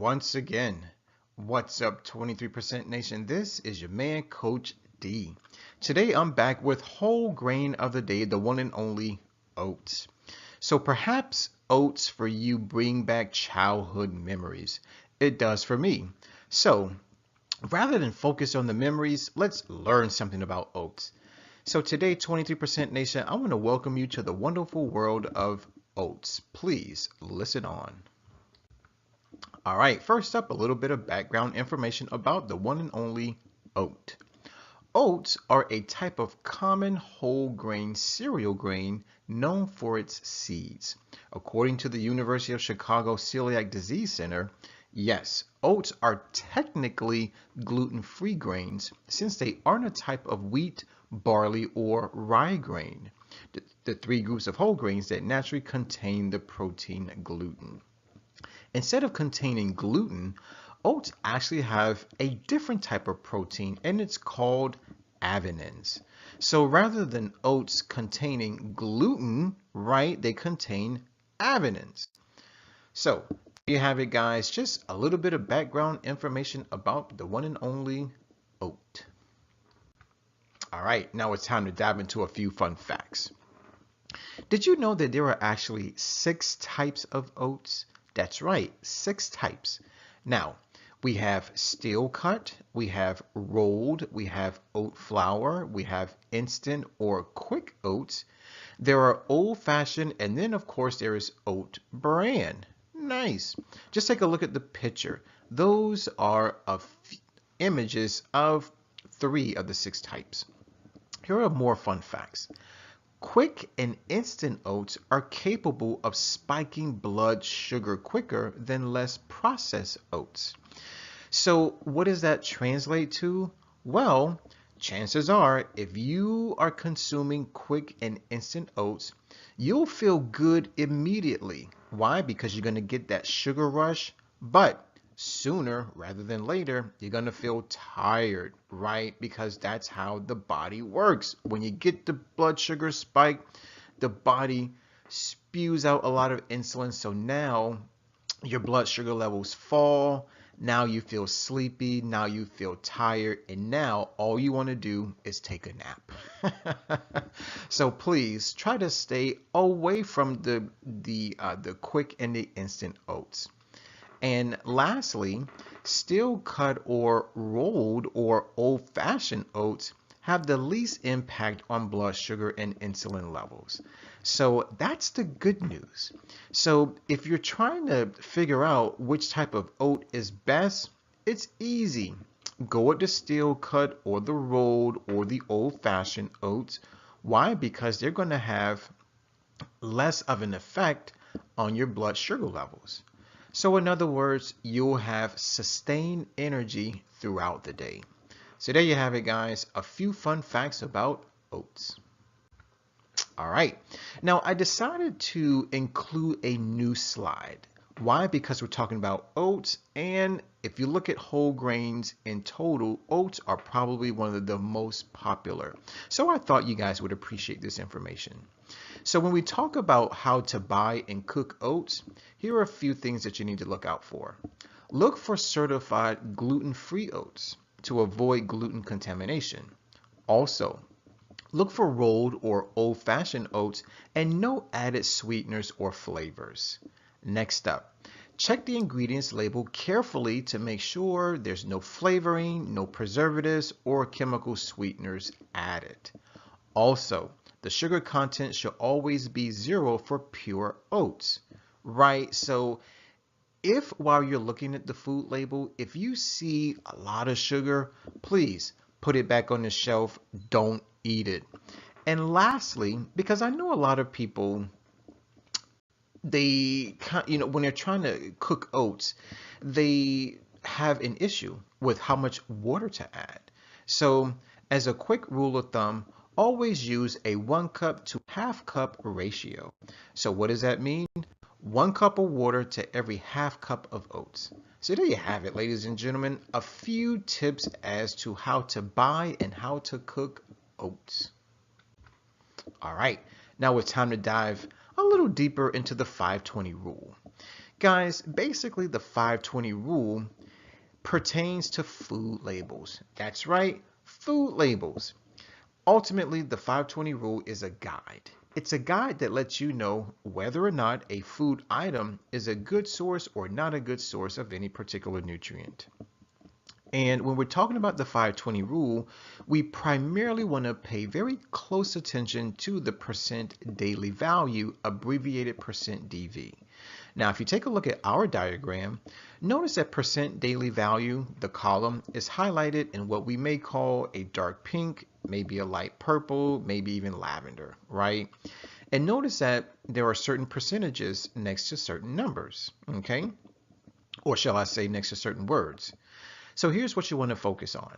once again. What's up, 23% Nation? This is your man, Coach D. Today I'm back with whole grain of the day, the one and only oats. So perhaps oats for you bring back childhood memories. It does for me. So rather than focus on the memories, let's learn something about oats. So today, 23% Nation, I want to welcome you to the wonderful world of oats. Please listen on. All right, first up, a little bit of background information about the one and only oat. Oats are a type of common whole grain cereal grain known for its seeds. According to the University of Chicago Celiac Disease Center, yes, oats are technically gluten-free grains since they aren't a type of wheat, barley, or rye grain, the three groups of whole grains that naturally contain the protein gluten. Instead of containing gluten, oats actually have a different type of protein, and it's called avenins. So rather than oats containing gluten, right, they contain avenins. So there you have it, guys. Just a little bit of background information about the one and only oat. All right, now it's time to dive into a few fun facts. Did you know that there are actually 6 types of oats? That's right, 6 types. Now, we have steel cut, we have rolled, we have oat flour, we have instant or quick oats. There are old-fashioned, and then of course there is oat bran. Nice. Just take a look at the picture. Those are images of 3 of the 6 types. Here are more fun facts. Quick and instant oats are capable of spiking blood sugar quicker than less processed oats. So what does that translate to? Well, chances are if you are consuming quick and instant oats, you'll feel good immediately. Why? Because you're going to get that sugar rush, but sooner rather than later, you're going to feel tired, right? Because that's how the body works. When you get the blood sugar spike, the body spews out a lot of insulin. So now your blood sugar levels fall. Now you feel sleepy. Now you feel tired. And now all you want to do is take a nap. So please try to stay away from the quick and the instant oats. And lastly, steel cut or rolled or old-fashioned oats have the least impact on blood sugar and insulin levels. So that's the good news. So if you're trying to figure out which type of oat is best, it's easy. Go with the steel cut or the rolled or the old-fashioned oats. Why? Because they're going to have less of an effect on your blood sugar levels. So in other words, you'll have sustained energy throughout the day. So there you have it, guys. A few fun facts about oats. All right. Now I decided to include a new slide. Why? Because we're talking about oats, and if you look at whole grains in total, oats are probably one of the most popular. So I thought you guys would appreciate this information. So when we talk about how to buy and cook oats, here are a few things that you need to look out for. Look for certified gluten-free oats to avoid gluten contamination. Also, look for rolled or old-fashioned oats and no added sweeteners or flavors. Next up, check the ingredients label carefully to make sure there's no flavoring, no preservatives, or chemical sweeteners added. Also, the sugar content should always be 0 for pure oats, right? So if while you're looking at the food label, if you see a lot of sugar, please put it back on the shelf. Don't eat it. And lastly, because I know a lot of people, when they're trying to cook oats, they have an issue with how much water to add. So as a quick rule of thumb, always use a 1 cup to ½ cup ratio. So what does that mean? 1 cup of water to every ½ cup of oats. So there you have it, ladies and gentlemen, a few tips as to how to buy and how to cook oats. All right, now it's time to dive a little deeper into the 520 rule. Guys, basically the 520 rule pertains to food labels. That's right, food labels. Ultimately, the 520 rule is a guide. It's a guide that lets you know whether or not a food item is a good source or not a good source of any particular nutrient. And when we're talking about the 520 rule, we primarily want to pay very close attention to the percent daily value, abbreviated percent DV. Now, if you take a look at our diagram, notice that percent daily value, the column, is highlighted in what we may call a dark pink, maybe a light purple, maybe even lavender, right? And notice that there are certain percentages next to certain numbers, okay? Or shall I say next to certain words. So here's what you want to focus on.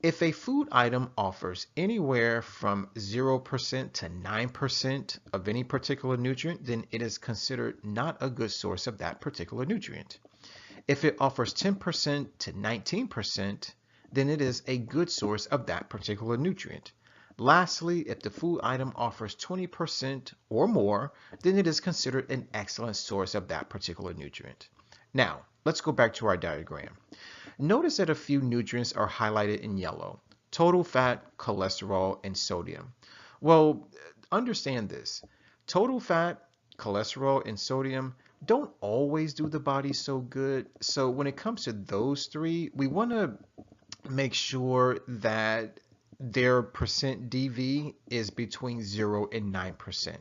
If a food item offers anywhere from 0% to 9% of any particular nutrient, then it is considered not a good source of that particular nutrient. If it offers 10% to 19%, then it is a good source of that particular nutrient. Lastly, if the food item offers 20% or more, then it is considered an excellent source of that particular nutrient. Now, let's go back to our diagram. Notice that a few nutrients are highlighted in yellow: total fat, cholesterol, and sodium. Well, understand this. Total fat, cholesterol, and sodium don't always do the body so good. So when it comes to those three, we want to make sure that their percent DV is between 0 and 9%.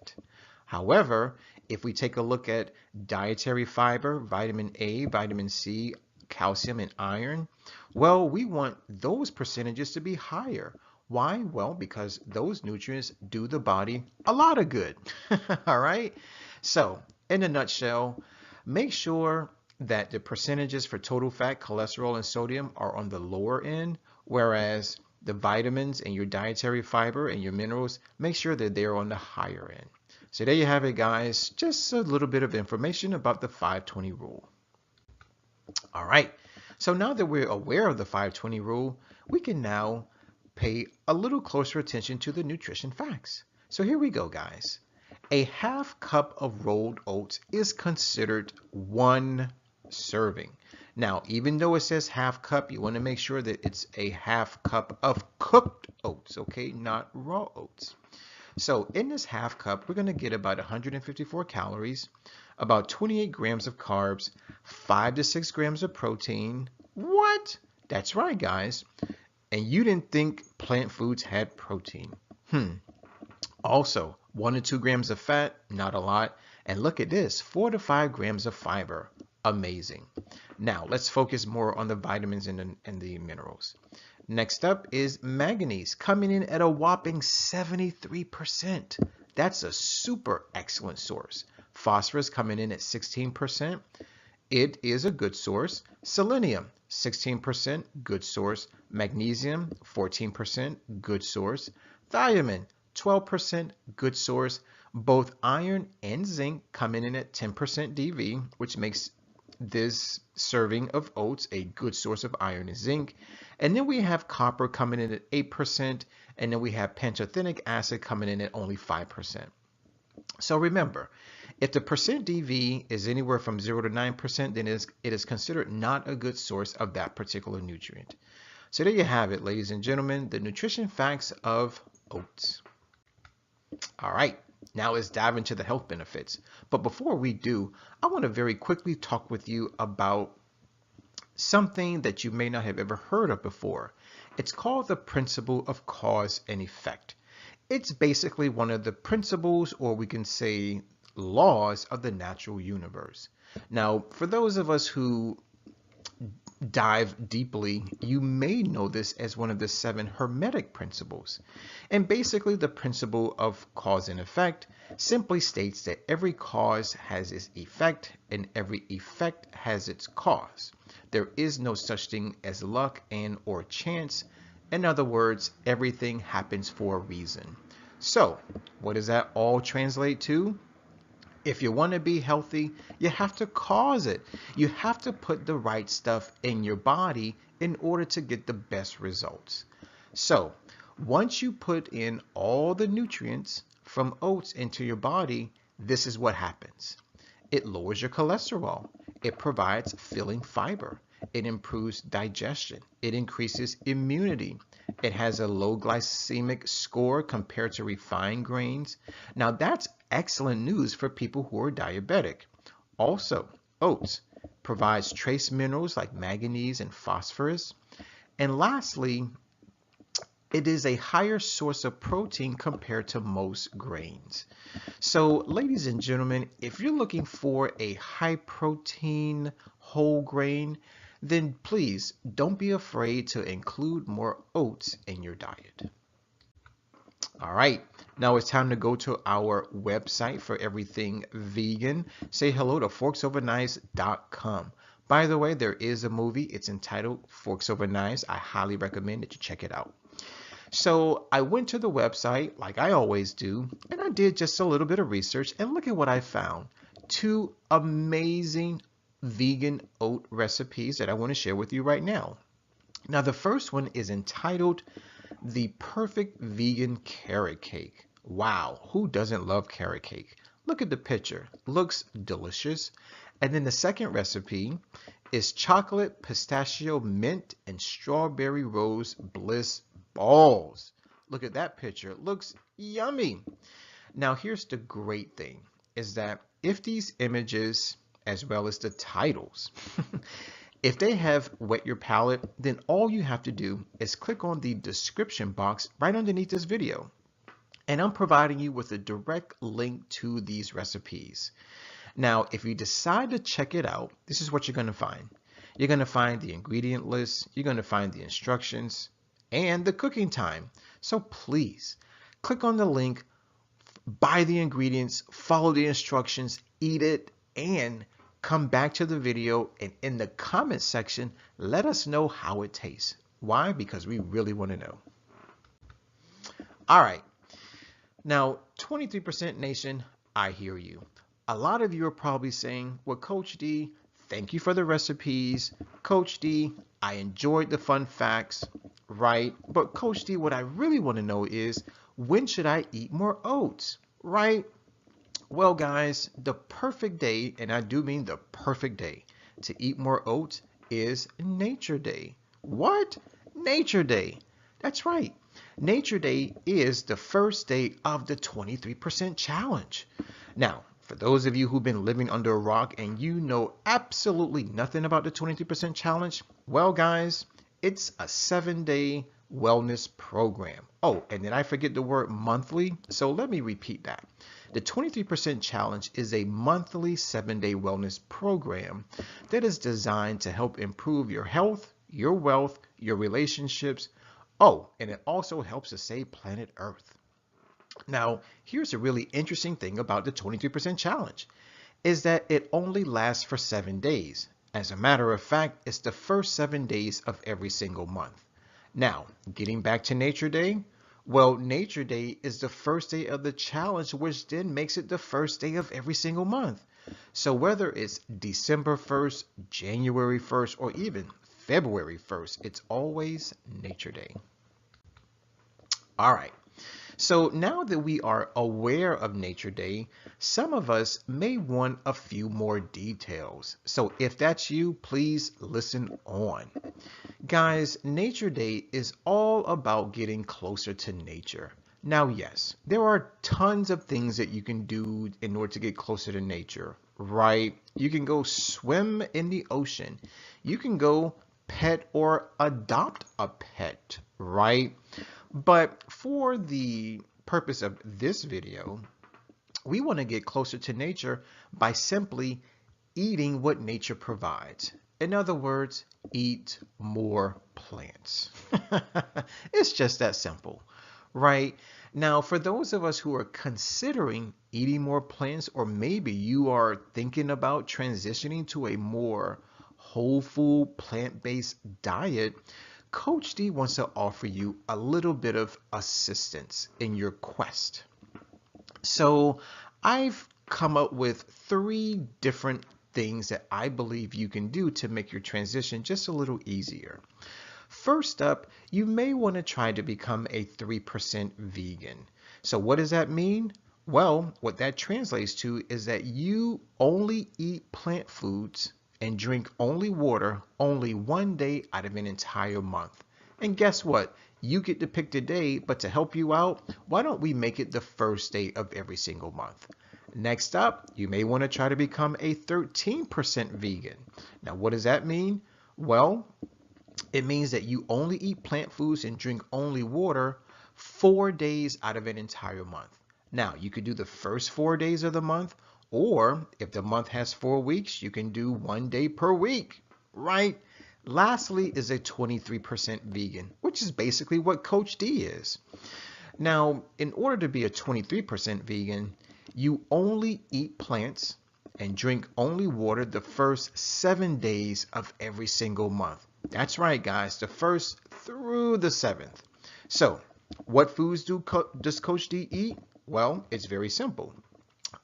However, if we take a look at dietary fiber, vitamin A, vitamin C, calcium, and iron, well, we want those percentages to be higher. Why? Well, because those nutrients do the body a lot of good. All right? So, in a nutshell, make sure that the percentages for total fat, cholesterol, and sodium are on the lower end, whereas the vitamins and your dietary fiber and your minerals, make sure that they're on the higher end. So there you have it, guys. Just a little bit of information about the 520 rule. All right, so now that we're aware of the 520 rule, we can now pay a little closer attention to the nutrition facts. So here we go, guys. A half cup of rolled oats is considered one serving. Now, even though it says half cup, you want to make sure that it's a half cup of cooked oats, okay, not raw oats. So in this half cup, we're going to get about 154 calories, about 28 grams of carbs, 5 to 6 grams of protein. What? That's right, guys. And you didn't think plant foods had protein. Also, 1 to 2 grams of fat, not a lot. And look at this, 4 to 5 grams of fiber. Amazing. Now, let's focus more on the vitamins and the minerals. Next up is manganese, coming in at a whopping 73%. That's a super excellent source. Phosphorus coming in at 16%. It is a good source. Selenium, 16%, good source. Magnesium, 14%, good source. Thiamine, 12%, good source. Both iron and zinc coming in at 10% DV, which makes this serving of oats a good source of iron and zinc. And then we have copper coming in at 8%, and then we have pantothenic acid coming in at only 5%. So remember, if the percent DV is anywhere from 0 to 9%, then it is considered not a good source of that particular nutrient. So there you have it, ladies and gentlemen, the nutrition facts of oats. All right, now let's dive into the health benefits. But before we do, I want to very quickly talk with you about something that you may not have ever heard of before. It's called the principle of cause and effect. It's basically one of the principles, or we can say laws, of the natural universe. Now, for those of us who dive deeply, you may know this as one of the 7 Hermetic principles. And basically the principle of cause and effect simply states that every cause has its effect and every effect has its cause. There is no such thing as luck and or chance. In other words, everything happens for a reason. So, what does that all translate to? If you want to be healthy, you have to cause it. You have to put the right stuff in your body in order to get the best results. So, once you put in all the nutrients from oats into your body, this is what happens. It lowers your cholesterol. It provides filling fiber. It improves digestion. It increases immunity. It has a low glycemic score compared to refined grains. Now that's excellent news for people who are diabetic. Also, oats provides trace minerals like manganese and phosphorus. And lastly, it is a higher source of protein compared to most grains. So, ladies and gentlemen, if you're looking for a high protein whole grain, then please don't be afraid to include more oats in your diet. All right, now it's time to go to our website for everything vegan. Say hello to forksoverknives.com. By the way, there is a movie. It's entitled Forks Over Knives. I highly recommend that you check it out. So I went to the website like I always do, and I did just a little bit of research, and look at what I found. Two amazing vegan oat recipes that I want to share with you right now. Now the first one is entitled The Perfect Vegan Carrot Cake. Wow, who doesn't love carrot cake? Look at the picture. Looks delicious. And then the second recipe is chocolate, pistachio, mint, and strawberry rose bliss balls. Look at that picture. It looks yummy. Now here's the great thing is that if these images as well as the titles if they have wet your palate, then all you have to do is click on the description box right underneath this video. And I'm providing you with a direct link to these recipes. Now, if you decide to check it out, this is what you're going to find. You're going to find the ingredient list, you're going to find the instructions, and the cooking time. So please, click on the link, buy the ingredients, follow the instructions, eat it, and come back to the video and in the comment section, let us know how it tastes. Why? Because we really want to know. All right. Now, 23% Nation, I hear you. A lot of you are probably saying, well, Coach D, thank you for the recipes. Coach D, I enjoyed the fun facts, right? But Coach D, what I really want to know is, when should I eat more oats, right? Well, guys, the perfect day, and I do mean the perfect day, to eat more oats is Nature Day. What? Nature Day. That's right. Nature Day is the first day of the 23% challenge. Now, for those of you who've been living under a rock and you know absolutely nothing about the 23% challenge, well, guys, it's a 7-day wellness program. Oh, and did I forget the word monthly? So let me repeat that. The 23% challenge is a monthly 7-day wellness program that is designed to help improve your health, your wealth, your relationships. Oh, and it also helps to save planet Earth. Now, here's a really interesting thing about the 23% challenge is that it only lasts for 7 days. As a matter of fact, it's the first 7 days of every single month. Now, getting back to Nature Day, well, Nature Day is the first day of the challenge, which then makes it the first day of every single month. So whether it's December 1st, January 1st, or even February 1st, it's always Nature Day. All right. So now that we are aware of Nature Day, some of us may want a few more details. So if that's you, please listen on. Guys, Nature Day is all about getting closer to nature. Now, yes, there are tons of things that you can do in order to get closer to nature, right? You can go swim in the ocean. You can go pet or adopt a pet, right? But for the purpose of this video, we want to get closer to nature by simply eating what nature provides. In other words, eat more plants. It's just that simple, right? Now, for those of us who are considering eating more plants, or maybe you are thinking about transitioning to a more whole food, plant-based diet, Coach D wants to offer you a little bit of assistance in your quest. So I've come up with 3 different things that I believe you can do to make your transition just a little easier. First up, you may want to try to become a 3% vegan. So what does that mean? Well, what that translates to is that you only eat plant foods and drink only water only one day out of an entire month. And guess what? You get to pick the day, but to help you out, why don't we make it the first day of every single month? Next up, you may want to try to become a 13% vegan. Now, what does that mean? Well, it means that you only eat plant foods and drink only water 4 days out of an entire month. Now, you could do the first 4 days of the month, or if the month has 4 weeks, you can do one day per week, right? Lastly is a 23% vegan, which is basically what Coach D is. Now, in order to be a 23% vegan, you only eat plants and drink only water the first 7 days of every single month. That's right, guys, the first through the seventh. So, what foods does Coach D eat? Well, it's very simple.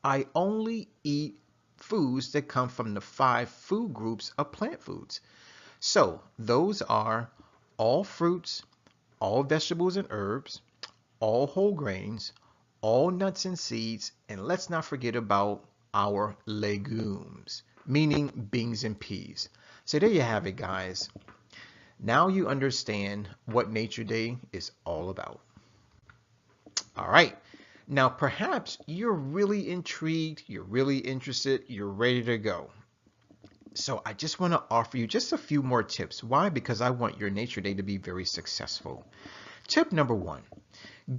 I only eat foods that come from the 5 food groups of plant foods. So, those are all fruits, all vegetables and herbs, all whole grains, all nuts and seeds, and let's not forget about our legumes, meaning beans and peas. So there you have it, guys. Now you understand what Nature Day is all about. All right. Now, perhaps you're really intrigued, you're really interested, you're ready to go. So I just want to offer you just a few more tips. Why? Because I want your Nature Day to be very successful. Tip number 1.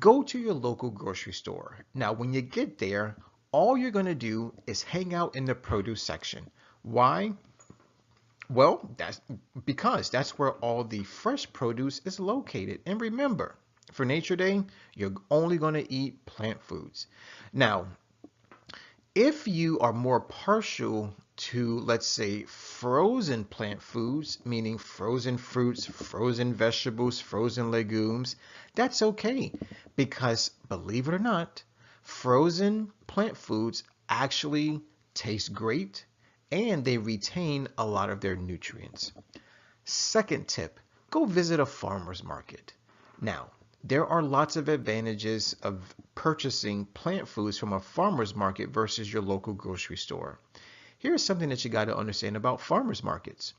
Go to your local grocery store. Now, when you get there, all you're going to do is hang out in the produce section. Why? Well, that's because that's where all the fresh produce is located. And remember, for Nature Day, you're only going to eat plant foods. Now, if you are more partial to, let's say, frozen plant foods, meaning frozen fruits, frozen vegetables, frozen legumes, that's okay, because believe it or not, frozen plant foods actually taste great and they retain a lot of their nutrients. Second tip, go visit a farmer's market. Now, there are lots of advantages of purchasing plant foods from a farmer's market versus your local grocery store. Here's something that you got to understand about farmers markets,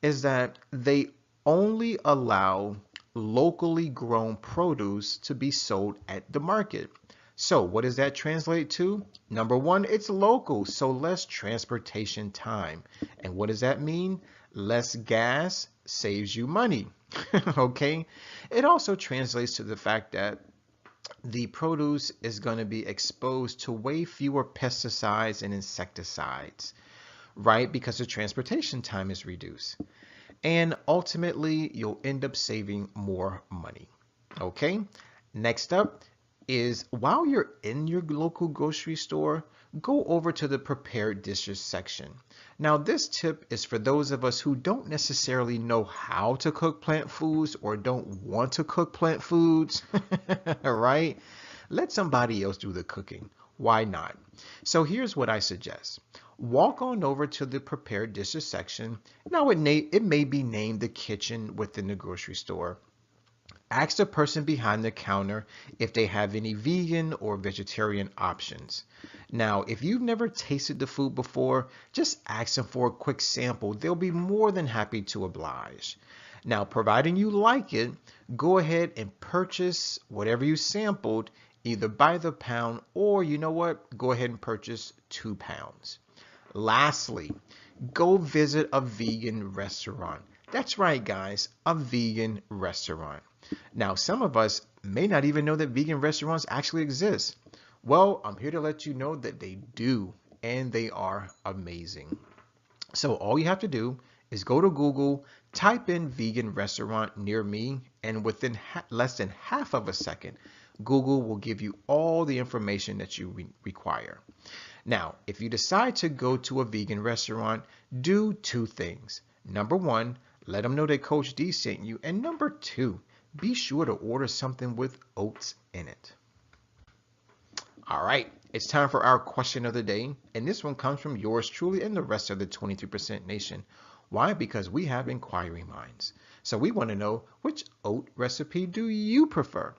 is that they only allow locally grown produce to be sold at the market. So what does that translate to? Number 1, it's local, so less transportation time. And what does that mean? Less gas saves you money. Okay? It also translates to the fact that the produce is going to be exposed to way fewer pesticides and insecticides, right? Because the transportation time is reduced. And ultimately, you'll end up saving more money. Okay? Next up is, while you're in your local grocery store, go over to the prepared dishes section. Now, this tip is for those of us who don't necessarily know how to cook plant foods or don't want to cook plant foods, right? Let somebody else do the cooking. Why not? So here's what I suggest. Walk on over to the prepared dishes section. Now, it may be named the kitchen within the grocery store. Ask the person behind the counter if they have any vegan or vegetarian options. Now, if you've never tasted the food before, just ask them for a quick sample. They'll be more than happy to oblige. Now, providing you like it, go ahead and purchase whatever you sampled, either by the pound or, you know what, go ahead and purchase 2 pounds. Lastly, go visit a vegan restaurant. That's right, guys, a vegan restaurant. Now, some of us may not even know that vegan restaurants actually exist. Well, I'm here to let you know that they do, and they are amazing. So all you have to do is go to Google, type in vegan restaurant near me, and within less than half of a second, Google will give you all the information that you require. Now, if you decide to go to a vegan restaurant, do 2 things. Number 1, let them know that Coach D sent you, and number 2, be sure to order something with oats in it. All right, it's time for our question of the day, and this one comes from yours truly and the rest of the 23% nation. Why? Because we have inquiry minds. So we want to know, which oat recipe do you prefer?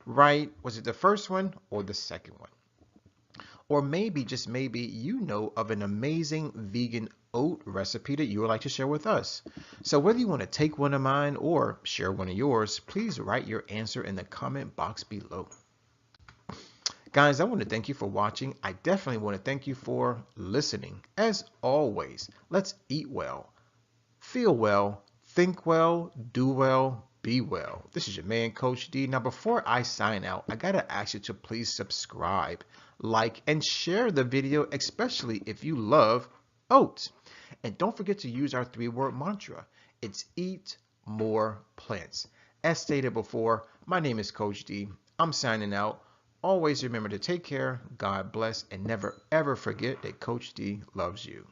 Right? Was it the first one or the second one? Or maybe, just maybe, you know of an amazing vegan oat recipe that you would like to share with us. So whether you want to take one of mine or share one of yours, please write your answer in the comment box below. Guys, I want to thank you for watching. I definitely want to thank you for listening. As always, let's eat well, feel well, think well, do well, be well. This is your man, Coach D. Now, before I sign out, I got to ask you to please subscribe, like, and share the video, especially if you love oats. And don't forget to use our 3-word mantra. It's eat more plants. As stated before, my name is Coach D. I'm signing out. Always remember to take care, God bless, and never ever forget that Coach D loves you.